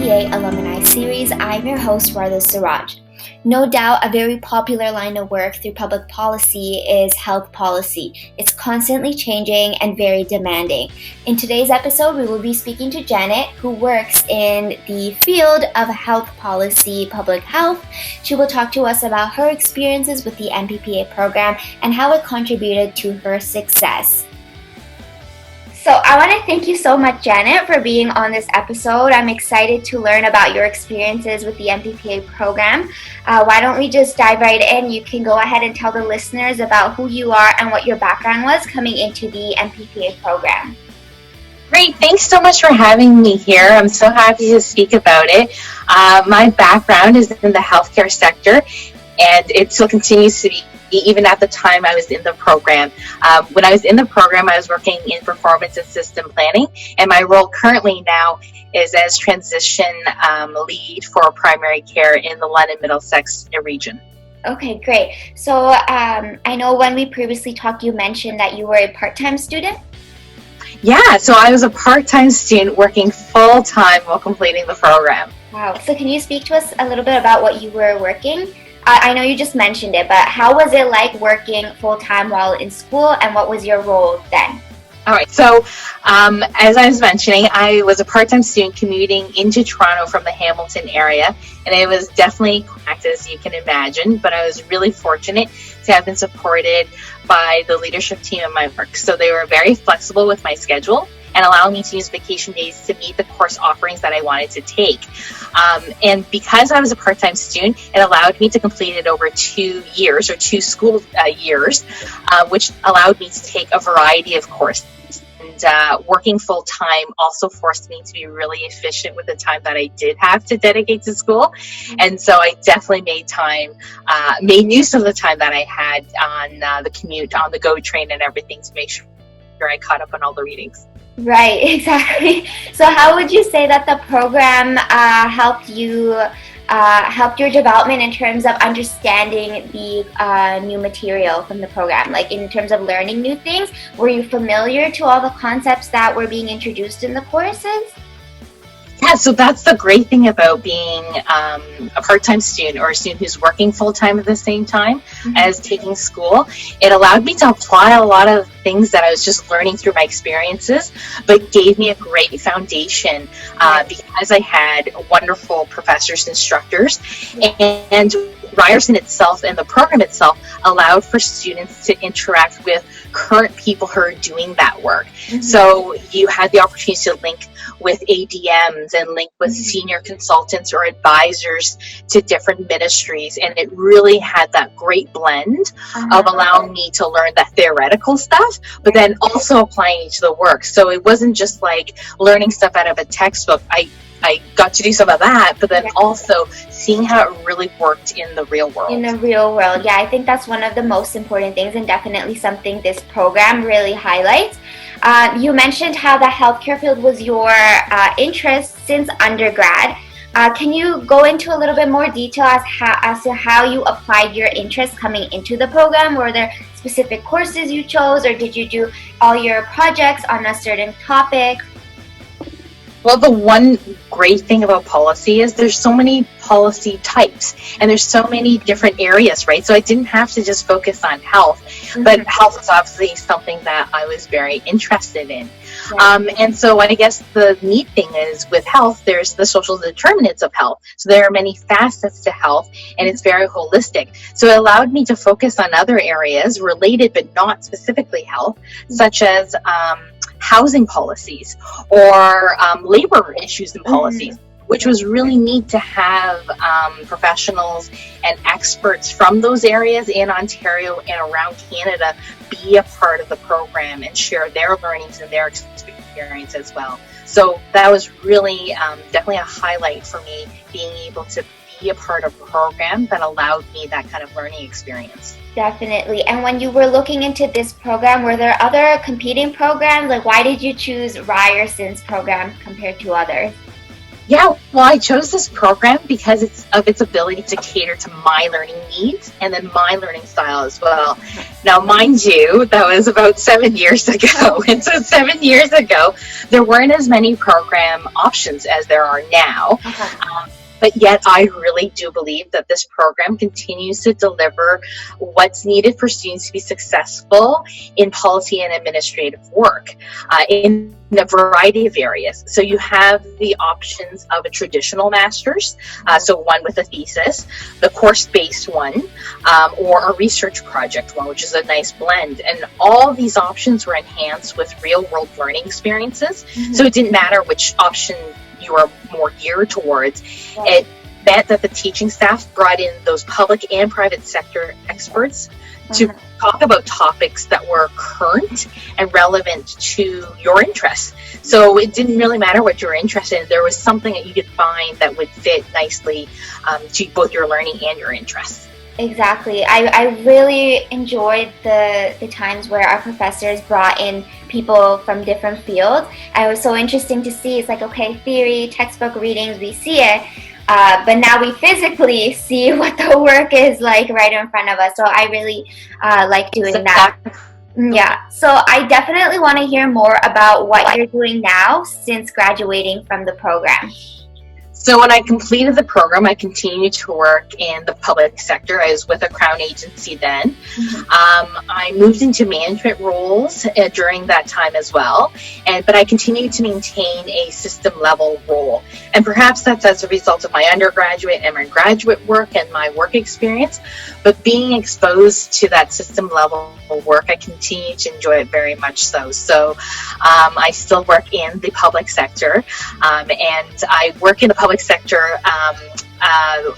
MPPA Alumni Series. I'm your host, Radha Siraj. No doubt, a very popular line of work through public policy is health policy. It's constantly changing and very demanding. In today's episode, we will be speaking to Janet, who works in the field of health policy, public health. She will talk to us about her experiences with the MPPA program and how it contributed to her success. So I want to thank you so much, Janet, for being on this episode. I'm excited to learn about your experiences with the MPPA program. Why don't we just dive right in? You can go ahead and tell the listeners about who you are and what your background was coming into the MPPA program. Great. Thanks so much for having me here. I'm so happy to speak about it. My background is in the healthcare sector, and it still continues to be even at the time I was in the program. When I was in the program, I was working in performance and system planning, and my role currently now is as transition lead for primary care in the London Middlesex region. Okay, great. So I know when we previously talked, you mentioned that you were a part-time student? Yeah, so I was a part-time student working full-time while completing the program. Wow. So can you speak to us a little bit about what you were working? I know you just mentioned it, but how was it like working full-time while in school, and what was your role then? All right, so as I was mentioning, I was a part-time student commuting into Toronto from the Hamilton area, and it was definitely packed, as you can imagine, but I was really fortunate to have been supported by the leadership team at my work. So they were very flexible with my schedule and allowing me to use vacation days to meet the course offerings that I wanted to take. And because I was a part-time student, it allowed me to complete it over 2 years or 2 school years, which allowed me to take a variety of courses. And working full-time also forced me to be really efficient with the time that I did have to dedicate to school. And so I definitely made use of the time that I had on the commute, on the GO train and everything to make sure I caught up on all the readings. Right, exactly. So how would you say that the program helped your development in terms of understanding the new material from the program? Like in terms of learning new things, were you familiar to all the concepts that were being introduced in the courses? Yeah, so that's the great thing about being a part-time student or a student who's working full-time at the same time as taking school. It allowed me to apply a lot of things that I was just learning through my experiences, but gave me a great foundation because I had wonderful professors, instructors, and Ryerson itself and the program itself allowed for students to interact with current people who are doing that work. So you had the opportunity to link with ADMs and link with senior consultants or advisors to different ministries, and it really had that great blend of allowing me to learn that theoretical stuff, but then also applying it to the work. So it wasn't just like learning stuff out of a textbook. I got to do some of that, but then also seeing how it really worked in the real world. In the real world, yeah, I think that's one of the most important things, and definitely something this program really highlights. You mentioned how the healthcare field was your interest since undergrad. Can you go into a little bit more detail as to how you applied your interest coming into the program? Were there specific courses you chose, or did you do all your projects on a certain topic? Well, the one great thing about policy is there's so many policy types and there's so many different areas, right? So I didn't have to just focus on health, but health is obviously something that I was very interested in. And so I guess the neat thing is with health, there's the social determinants of health. So there are many facets to health, and it's very holistic. So it allowed me to focus on other areas related but not specifically health, such as housing policies or labor issues and policies, which was really neat to have professionals and experts from those areas in Ontario and around Canada be a part of the program and share their learnings and their experience as well. So that was really definitely a highlight for me, being able to be a part of a program that allowed me that kind of learning experience. Definitely. And when you were looking into this program, were there other competing programs? Like, why did you choose Ryerson's program compared to others? Yeah, well, I chose this program because of its ability to cater to my learning needs and then my learning style as well. Now, mind you, that was about 7 years ago. And so 7 years ago, there weren't as many program options as there are now. But yet, I really do believe that this program continues to deliver what's needed for students to be successful in policy and administrative work in a variety of areas. So you have the options of a traditional master's, so one with a thesis, the course-based one, or a research project one, which is a nice blend. And all these options were enhanced with real-world learning experiences. So it didn't matter which option you are more geared towards. It meant that the teaching staff brought in those public and private sector experts to talk about topics that were current and relevant to your interests. So it didn't really matter what you were interested in. There was something that you could find that would fit nicely to both your learning and your interests. Exactly. I really enjoyed the times where our professors brought in people from different fields. And it was so interesting to see. It's like, okay, theory, textbook readings, we see it. But now we physically see what the work is like right in front of us. So I really like doing that. Yeah. So I definitely want to hear more about what you're doing now since graduating from the program. So when I completed the program, I continued to work in the public sector. I was with a Crown agency then. I moved into management roles during that time as well, but I continued to maintain a system level role. And perhaps that's as a result of my undergraduate and my graduate work and my work experience. But being exposed to that system level work, I continue to enjoy it very much so. So I still work in the public sector, and I work in the public sector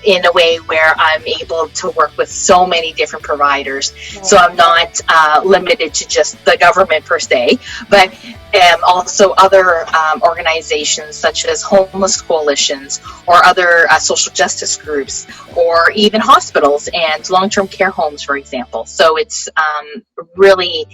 in a way where I'm able to work with so many different providers. So I'm not limited to just the government per se, but also other organizations such as homeless coalitions or other social justice groups, or even hospitals and long-term care homes, for example. So it's really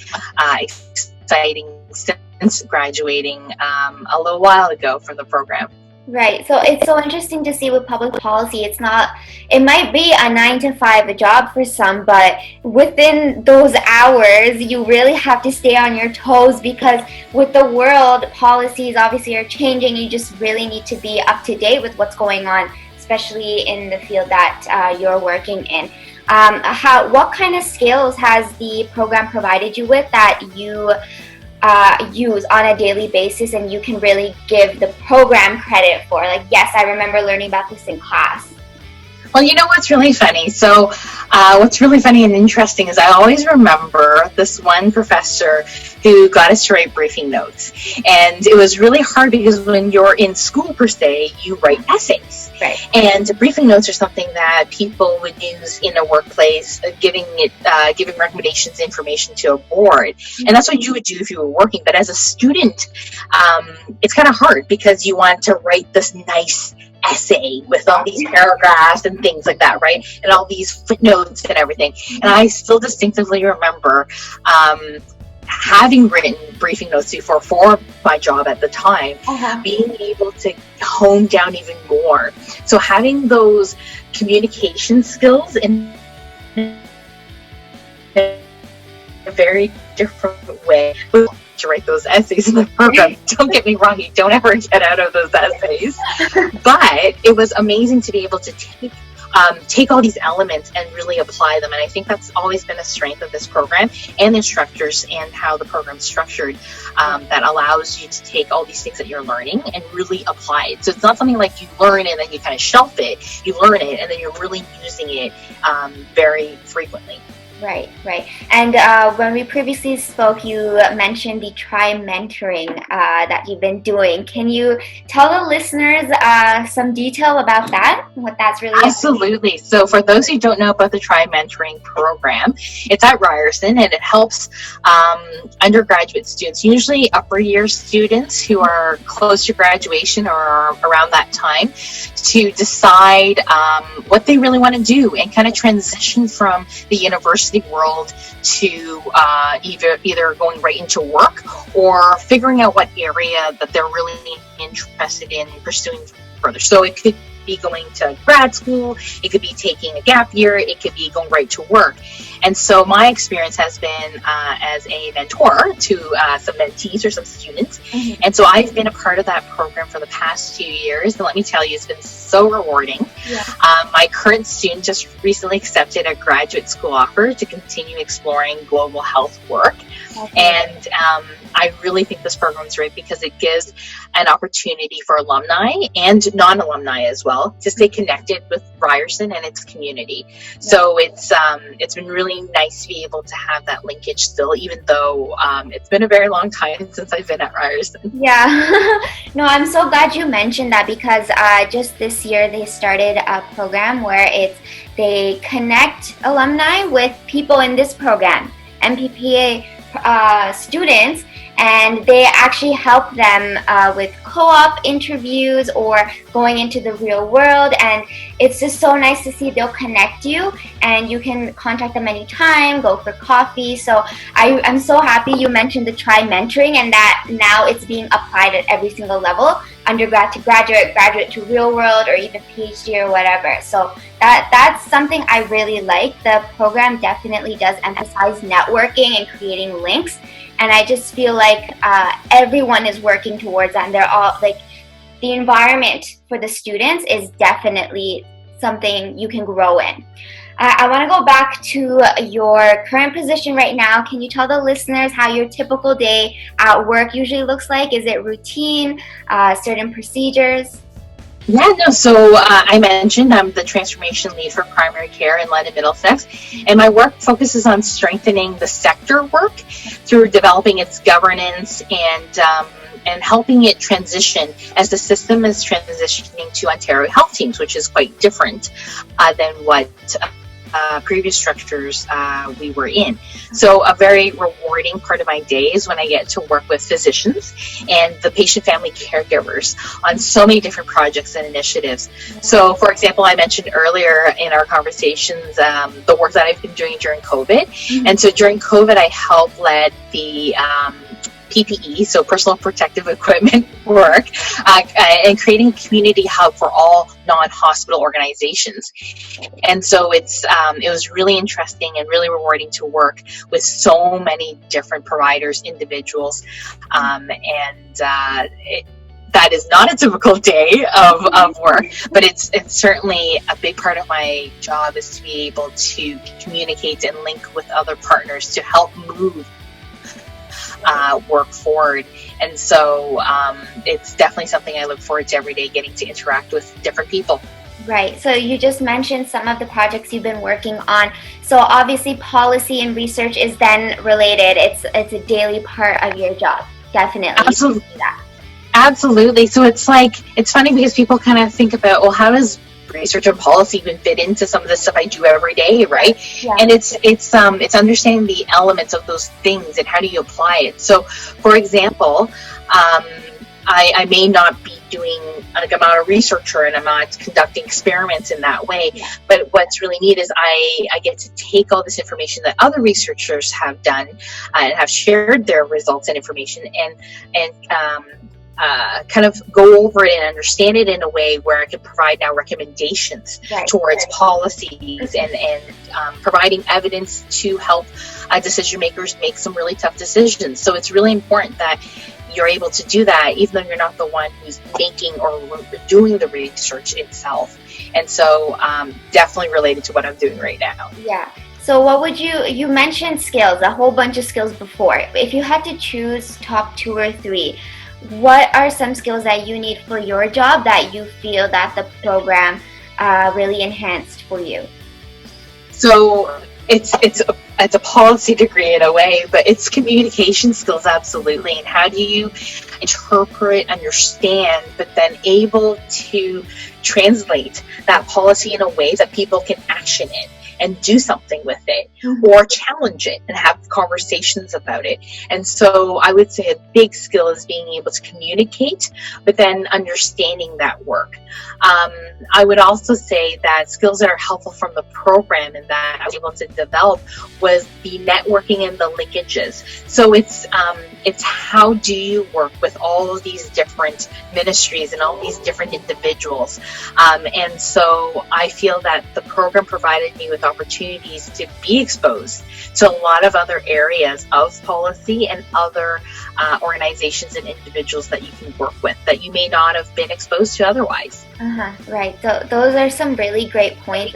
exciting since graduating a little while ago from the program. Right. So it's so interesting to see with public policy. It might be a 9 to 5 job for some, but within those hours, you really have to stay on your toes, because with the world, policies obviously are changing. You just really need to be up to date with what's going on, especially in the field that you're working in. What kind of skills has the program provided you with that you use on a daily basis and you can really give the program credit for? Like, yes, I remember learning about this in class. Well, you know what's really funny? So what's really funny and interesting is I always remember this one professor who got us to write briefing notes. And it was really hard because when you're in school, per se, you write essays. Right. And briefing notes are something that people would use in a workplace, giving recommendations, information to a board. And that's what you would do if you were working. But as a student, it's kind of hard because you want to write this nice essay with all these paragraphs and things like that, right? And all these footnotes and everything. And I still distinctively remember having written briefing notes before for my job at the time, being able to hone down even more. So having those communication skills in a very different way to write those essays in the program. Don't get me wrong, you don't ever get out of those essays. But it was amazing to be able to take all these elements and really apply them. And I think that's always been a strength of this program and the instructors and how the program's structured, that allows you to take all these things that you're learning and really apply it. So it's not something like you learn and then you kind of shelf it. You learn it and then you're really using it very frequently. Right. And when we previously spoke, you mentioned the tri-mentoring that you've been doing. Can you tell the listeners some detail about that, what that's really Absolutely. So for those who don't know about the tri-mentoring program, it's at Ryerson, and it helps undergraduate students, usually upper year students who are close to graduation or are around that time, to decide what they really want to do and kind of transition from the university world to either going right into work or figuring out what area that they're really interested in pursuing further. So it could be going to grad school, it could be taking a gap year, it could be going right to work. And so my experience has been as a mentor to some mentees or some students. Mm-hmm. And so I've been a part of that program for the past few years. And let me tell you, it's been so rewarding. Yeah. My current student just recently accepted a graduate school offer to continue exploring global health work. Okay. And I really think this program is great because it gives an opportunity for alumni and non-alumni as well to stay connected with Ryerson and its community. Yeah. So it's been really nice to be able to have that linkage still, even though it's been a very long time since I've been at Ryerson. Yeah. No, I'm so glad you mentioned that because just this year they started a program where they connect alumni with people in this program, MPPA students, and they actually help them with co-op interviews or going into the real world. And it's just so nice to see they'll connect you and you can contact them anytime, go for coffee. So I'm so happy you mentioned the Try mentoring and that now it's being applied at every single level, undergrad to graduate, graduate to real world, or even PhD or whatever. So that's something I really like. The program definitely does emphasize networking and creating links. And I just feel like everyone is working towards that. And they're all like, the environment for the students is definitely something you can grow in. I want to go back to your current position right now. Can you tell the listeners how your typical day at work usually looks like? Is it routine, certain procedures? Yeah, no, so I mentioned I'm the transformation lead for primary care in London, Middlesex, and my work focuses on strengthening the sector work through developing its governance and helping it transition as the system is transitioning to Ontario Health Teams, which is quite different than what previous structures we were in. So a very rewarding part of my day is when I get to work with physicians and the patient family caregivers on so many different projects and initiatives. So for example, I mentioned earlier in our conversations the work that I've been doing during COVID. Mm-hmm. And so during COVID, I helped lead the PPE, so personal protective equipment work, and creating a community hub for all non-hospital organizations. And so it was really interesting and really rewarding to work with so many different providers, individuals, that is not a typical day of work, but it's certainly a big part of my job is to be able to communicate and link with other partners to help move work forward. And so it's definitely something I look forward to every day, getting to interact with different people. Right. So you just mentioned some of the projects you've been working on. So obviously policy and research is then related. It's a daily part of your job. Definitely. Absolutely. Absolutely. So it's funny because people kind of think about, well, how does research and policy even fit into some of the stuff I do every day, right? Yeah. And it's understanding the elements of those things and how do you apply it. So, for example, I may not be doing like I'm not a researcher and I'm not conducting experiments in that way. Yeah. But what's really neat is I get to take all this information that other researchers have done and have shared their results and information and kind of go over it and understand it in a way where I can provide now recommendations towards policies and providing evidence to help decision makers make some really tough decisions. So it's really important that you're able to do that even though you're not the one who's making or doing the research itself. And so definitely related to what I'm doing right now. Yeah. So what would you mentioned skills, a whole bunch of skills before. If you had to choose top 2 or 3, what are some skills that you need for your job that you feel that the program really enhanced for you? So it's a policy degree in a way, but it's communication skills, absolutely. And how do you interpret, understand, but then able to translate that policy in a way that people can action it and do something with it, or challenge it and have conversations about it. And so I would say a big skill is being able to communicate, but then understanding that work. I would also say that skills that are helpful from the program and that I was able to develop was the networking and the linkages. So it's how do you work with all of these different ministries and all these different individuals. And so I feel that the program provided me with opportunities to be exposed to a lot of other areas of policy and other organizations and individuals that you can work with that you may not have been exposed to otherwise. Right. So those are some really great points.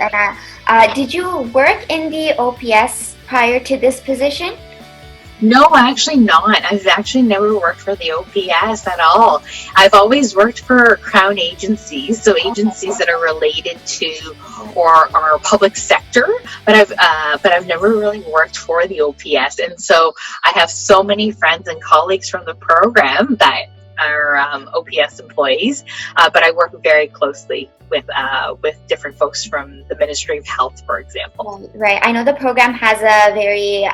And did you work in the OPS prior to this position? No, actually not. I've actually never worked for the OPS at all. I've always worked for Crown agencies, so agencies that are related to or are public sector, but I've never really worked for the OPS. And so I have so many friends and colleagues from the program that are OPS employees, but I work very closely with different folks from the Ministry of Health, for example. Right. I know the program has a very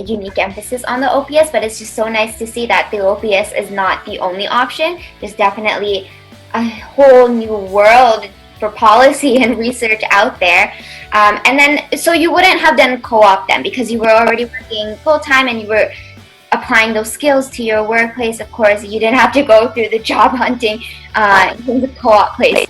unique emphasis on the OPS, but it's just so nice to see that the OPS is not the only option. There's definitely a whole new world for policy and research out there. And then, so you wouldn't have done co-op then because you were already working full-time and you were applying those skills to your workplace. Of course, you didn't have to go through the job hunting in the co-op place.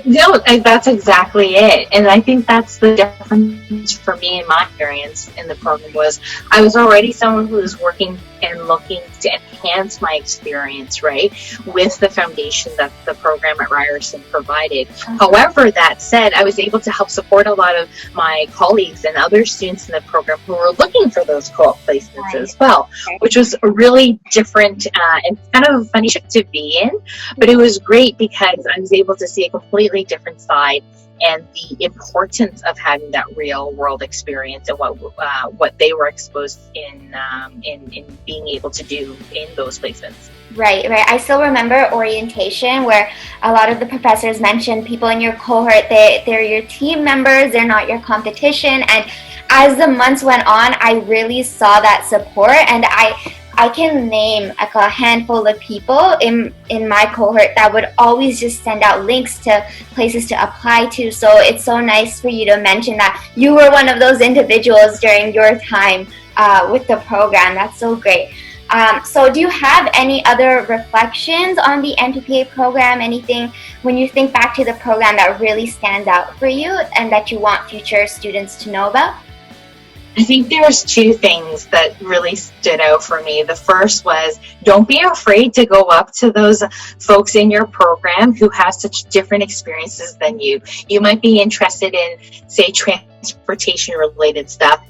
No, that's exactly it. And I think that's the difference for me in my experience in the program was I was already someone who was working and looking to enhance my experience, right, with the foundation that the program at Ryerson provided. However, that said, I was able to help support a lot of my colleagues and other students in the program who were looking for those co-op placements as well, which was a really different and kind of a funny ship to be in. But it was great because I was able to see a completely different side and the importance of having that real world experience and what they were exposed in being able to do in those placements. Right. I still remember orientation where a lot of the professors mentioned people in your cohort, they're your team members, they're not your competition. And as the months went on, I really saw that support, and I can name like a handful of people in my cohort that would always just send out links to places to apply to. So it's so nice for you to mention that you were one of those individuals during your time with the program. That's so great. So do you have any other reflections on the MPPA program? Anything when you think back to the program that really stands out for you and that you want future students to know about? I think there's two things that really stood out for me. The first was don't be afraid to go up to those folks in your program who have such different experiences than you. You might be interested in, say, transportation related stuff,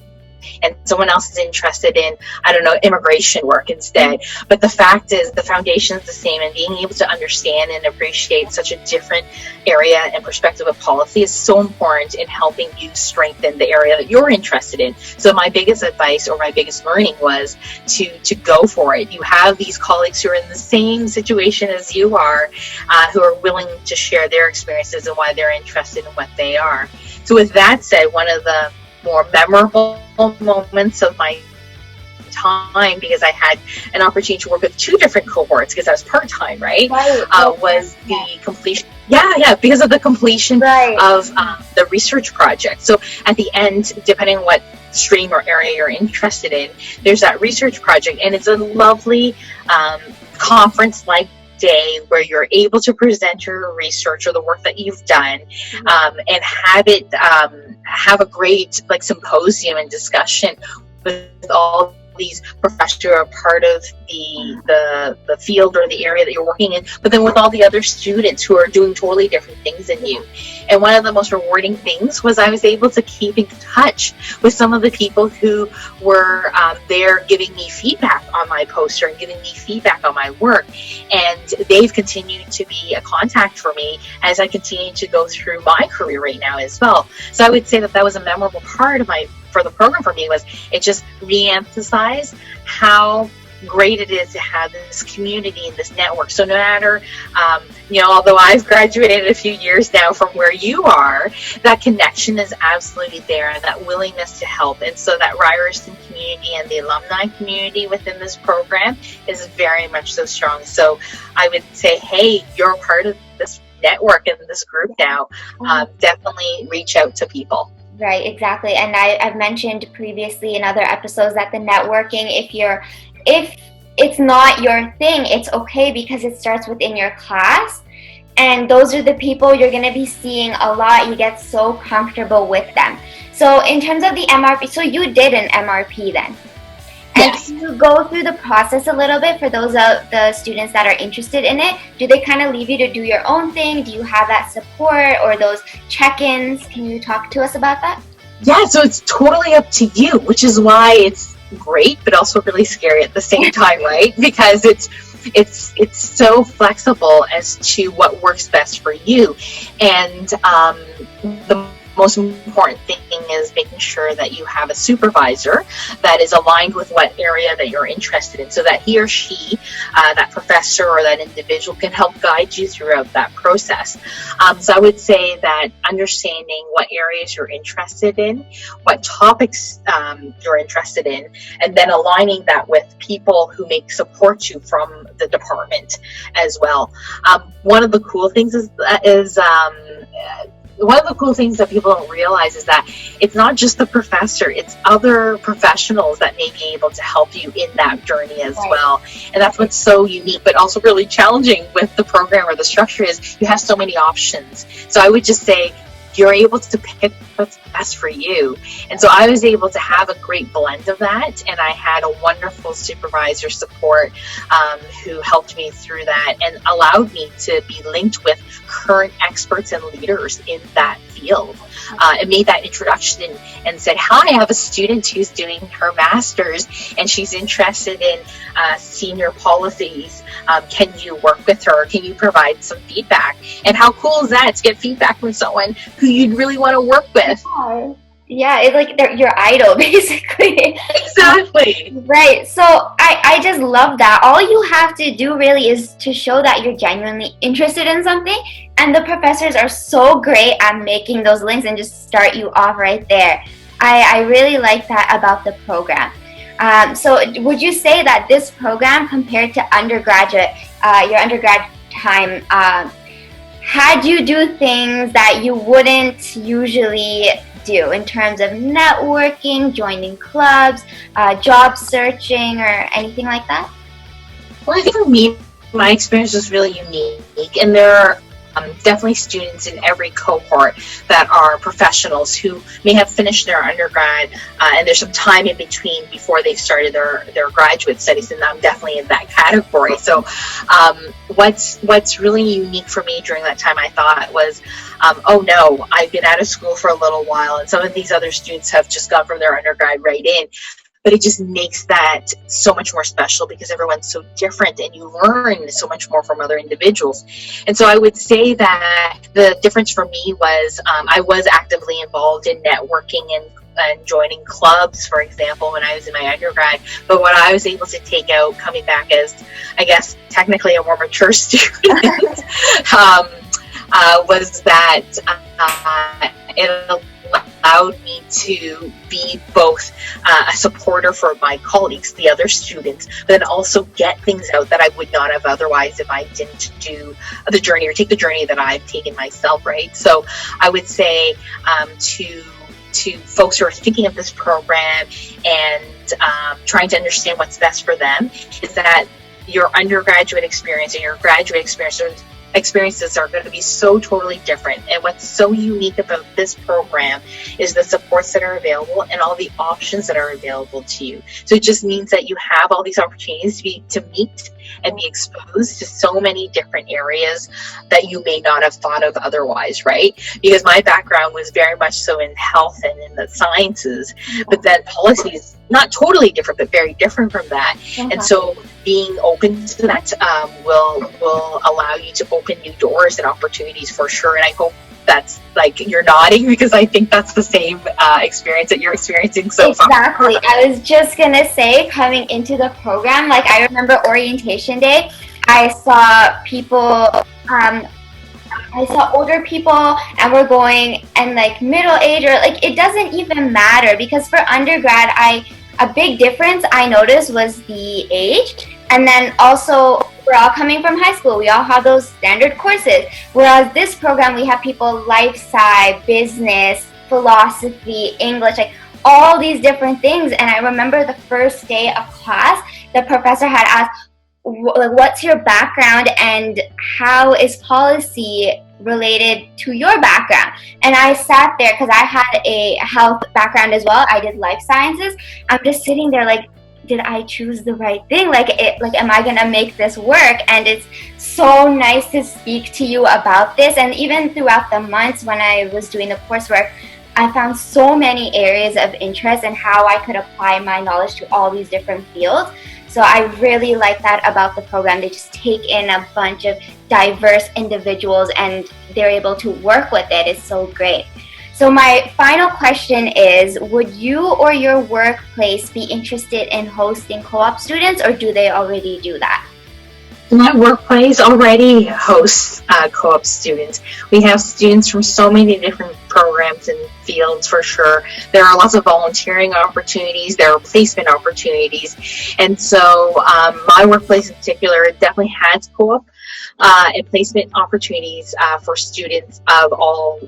and someone else is interested in, I don't know, immigration work instead. But the fact is the foundation is the same, and being able to understand and appreciate such a different area and perspective of policy is so important in helping you strengthen the area that you're interested in. So my biggest advice or my biggest learning was to go for it. You have these colleagues who are in the same situation as you are, who are willing to share their experiences and why they're interested in what they are. So with that said, one of the more memorable moments of my time, because I had an opportunity to work with two different cohorts because I was part-time, right? Was the completion. Because of the completion of the research project. So at the end, depending on what stream or area you're interested in, there's that research project, and it's a lovely conference-like day where you're able to present your research or the work that you've done, and have it have a great symposium and discussion with all these professors who are part of the field or the area that you're working in, but then with all the other students who are doing totally different things than you. And one of the most rewarding things was I was able to keep in touch with some of the people who were there giving me feedback on my poster and giving me feedback on my work. And they've continued to be a contact for me as I continue to go through my career right now as well. So I would say that was a memorable part of for the program for me, was it just re-emphasized how great it is to have this community and this network. So no matter, although I've graduated a few years now from where you are, that connection is absolutely there, and that willingness to help. And so that Ryerson community and the alumni community within this program is very much so strong. So I would say, hey, you're part of this network and this group now. Definitely reach out to people. Right, exactly. And I've mentioned previously in other episodes that the networking, if it's not your thing, it's okay, because it starts within your class. And those are the people you're going to be seeing a lot. You get so comfortable with them. So in terms of the MRP, so you did an MRP then? And yes. Can you go through the process a little bit for those of the students that are interested in it? Do they kind of leave you to do your own thing? Do you have that support or those check-ins? Can you talk to us about that? Yeah, so it's totally up to you, which is why it's great, but also really scary at the same time, right? Because it's so flexible as to what works best for you. And the most important thing is making sure that you have a supervisor that is aligned with what area that you're interested in, so that he or she, that professor or that individual, can help guide you throughout that process. So I would say that understanding what areas you're interested in, what topics you're interested in, and then aligning that with people who may support you from the department as well. One of the cool things one of the cool things that people don't realize is that it's not just the professor, it's other professionals that may be able to help you in that journey as well. And that's what's so unique, but also really challenging with the program or the structure, is you have so many options. So I would just say you're able to pick what's best for you. And so I was able to have a great blend of that, and I had a wonderful supervisor support who helped me through that and allowed me to be linked with current experts and leaders in that field. And made that introduction and said, hi, I have a student who's doing her master's and she's interested in senior policies. Can you work with her? Can you provide some feedback? And how cool is that, to get feedback from someone who you'd really want to work with? Yeah, it's like they're your idol, basically. Exactly. Right. So I just love that. All you have to do really is to show that you're genuinely interested in something. And the professors are so great at making those links and just start you off right there. I really like that about the program. So would you say that this program, compared to your undergrad time, had you do things that you wouldn't usually do in terms of networking, joining clubs, job searching, or anything like that? Well, I think for me, my experience was really unique, and there are definitely students in every cohort that are professionals who may have finished their undergrad, and there's some time in between before they've started their graduate studies, and I'm definitely in that category. So what's really unique for me during that time, I thought, was oh no, I've been out of school for a little while, and some of these other students have just gone from their undergrad right in. But it just makes that so much more special, because everyone's so different and you learn so much more from other individuals. And so I would say that the difference for me was I was actively involved in networking and joining clubs, for example, when I was in my undergrad. But what I was able to take out coming back as, I guess, technically a more mature student was that it allowed me to be both a supporter for my colleagues, the other students, but then also get things out that I would not have otherwise if I didn't do the journey or take the journey that I've taken myself, right? So I would say to folks who are thinking of this program and trying to understand what's best for them, is that your undergraduate experience and your graduate experiences are going to be so totally different. And what's so unique about this program is the supports that are available and all the options that are available to you. So it just means that you have all these opportunities to meet and be exposed to so many different areas that you may not have thought of otherwise, right? Because my background was very much so in health and in the sciences, but then policy is not totally different, but very different from that. And so being open to that will allow you to open new doors and opportunities for sure. And I hope that's like, you're nodding, because I think that's the same experience that you're experiencing so far. Exactly. I was just going to say, coming into the program, like I remember orientation day, I saw people, I saw older people, and we're going, and like middle age, or like it doesn't even matter, because for undergrad, a big difference I noticed was the age, and then also we're all coming from high school. We all have those standard courses. Whereas this program, we have people life sci, business, philosophy, English, like all these different things. And I remember the first day of class, the professor had asked, what's your background and how is policy related to your background? And I sat there because I had a health background as well. I did life sciences. I'm just sitting there like, did I choose the right thing? Like, am I gonna make this work? And it's so nice to speak to you about this. And even throughout the months when I was doing the coursework, I found so many areas of interest and how I could apply my knowledge to all these different fields. So I really like that about the program. They just take in a bunch of diverse individuals and they're able to work with it. It's so great. So my final question is, would you or your workplace be interested in hosting co-op students, or do they already do that? My workplace already hosts co-op students. We have students from so many different programs and fields for sure. There are lots of volunteering opportunities, there are placement opportunities, and so my workplace in particular definitely has co-op and placement opportunities for students of all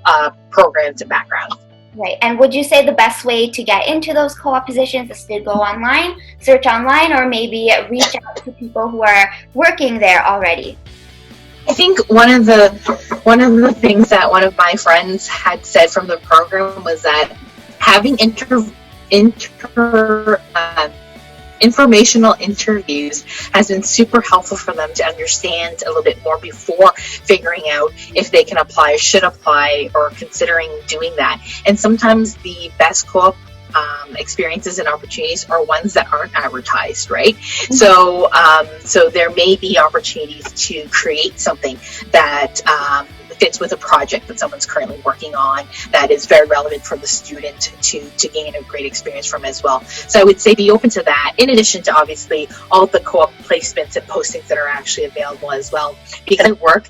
programs and backgrounds. Right. And would you say the best way to get into those co-op positions is to go online, search online, or maybe reach out to people who are working there already? I think one of the things that one of my friends had said from the program was that having informational interviews has been super helpful for them to understand a little bit more before figuring out if they can apply, should apply, or considering doing that. And sometimes the best co-op experiences and opportunities are ones that aren't advertised, right? Mm-hmm. So there may be opportunities to create something that fits with a project that someone's currently working on that is very relevant for the student to gain a great experience from as well. So I would say be open to that, in addition to obviously all the co-op placements and postings that are actually available as well. Because I work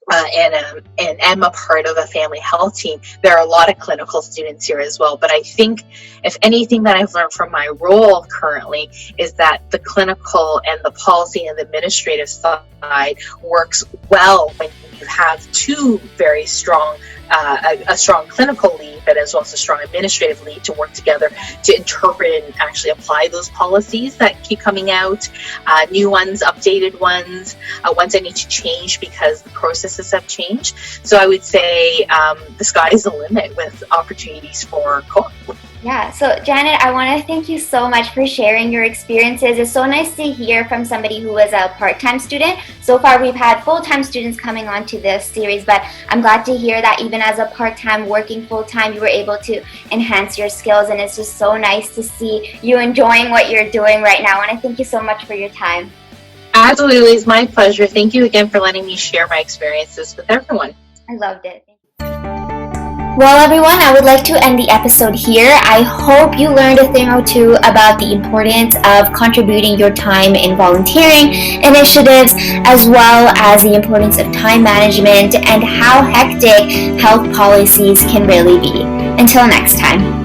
and am a part of a family health team, there are a lot of clinical students here as well. But I think if anything that I've learned from my role currently is that the clinical and the policy and the administrative side works well when you have two very strong, a strong clinical lead, but as well as a strong administrative lead to work together to interpret and actually apply those policies that keep coming out, new ones, updated ones, ones that need to change because the processes have changed. So I would say the sky is the limit with opportunities for co-op. Yeah, so Janet, I want to thank you so much for sharing your experiences. It's so nice to hear from somebody who is a part-time student. So far, we've had full-time students coming onto this series, but I'm glad to hear that even as a part-time working full-time, you were able to enhance your skills, and it's just so nice to see you enjoying what you're doing right now. And I thank you so much for your time. Absolutely, it's my pleasure. Thank you again for letting me share my experiences with everyone. I loved it. Well, everyone, I would like to end the episode here. I hope you learned a thing or two about the importance of contributing your time in volunteering initiatives, as well as the importance of time management and how hectic health policies can really be. Until next time.